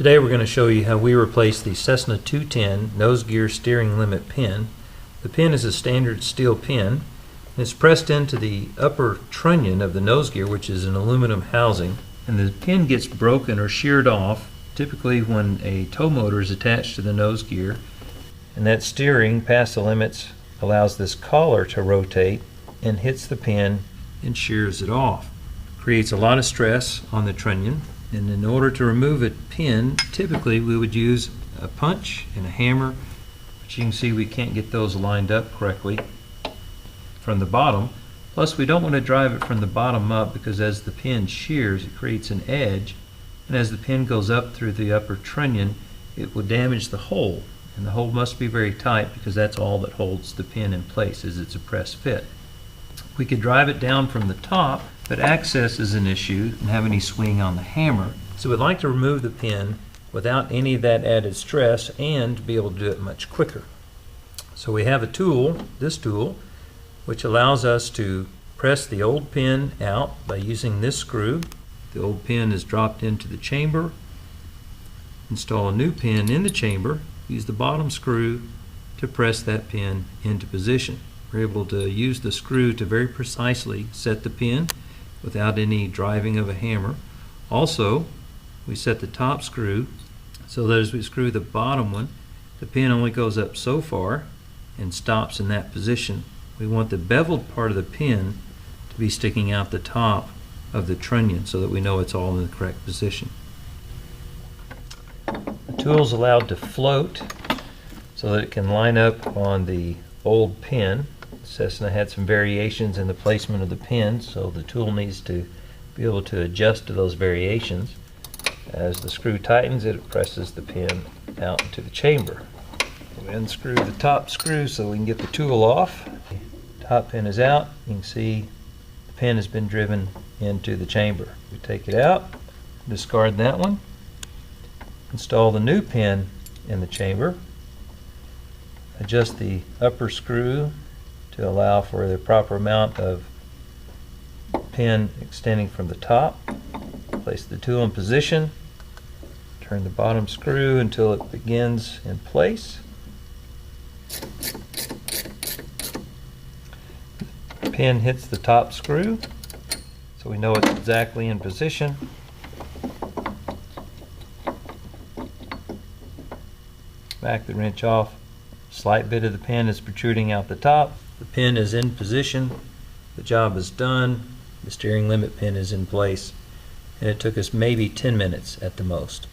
Today we're going to show you how we replace the Cessna 210 nose gear steering limit pin. The pin is a standard steel pin, and it's pressed into the upper trunnion of the nose gear, which is an aluminum housing, and the pin gets broken or sheared off typically when a tow motor is attached to the nose gear, and that steering past the limits allows this collar to rotate and hits the pin and shears it off. Creates a lot of stress on the trunnion, and in order to remove a pin, typically we would use a punch and a hammer, but you can see we can't get those lined up correctly from the bottom. Plus, we don't want to drive it from the bottom up, because as the pin shears it creates an edge, and as the pin goes up through the upper trunnion it will damage the hole, and the hole must be very tight because that's all that holds the pin in place, is it's a press fit. We could drive it down from the top, but access is an issue and have any swing on the hammer. So we'd like to remove the pin without any of that added stress and be able to do it much quicker. So we have a tool, this tool, which allows us to press the old pin out by using this screw. The old pin is dropped into the chamber. Install a new pin in the chamber. Use the bottom screw to press that pin into position. We're able to use the screw to very precisely set the pin without any driving of a hammer. Also, we set the top screw so that as we screw the bottom one, the pin only goes up so far and stops in that position. We want the beveled part of the pin to be sticking out the top of the trunnion so that we know it's all in the correct position. The tool is allowed to float so that it can line up on the old pin. Cessna had some variations in the placement of the pin, so the tool needs to be able to adjust to those variations. As the screw tightens, it presses the pin out into the chamber. We unscrew the top screw so we can get the tool off. The top pin is out. You can see the pin has been driven into the chamber. We take it out, discard that one, install the new pin in the chamber, adjust the upper screw to allow for the proper amount of pin extending from the top. Place the tool in position, turn the bottom screw until it begins in place. The pin hits the top screw so we know it's exactly in position. Back the wrench off. Slight bit of the pin is protruding out the top. The pin is in position. The job is done. The steering limit pin is in place. And it took us maybe 10 minutes at the most.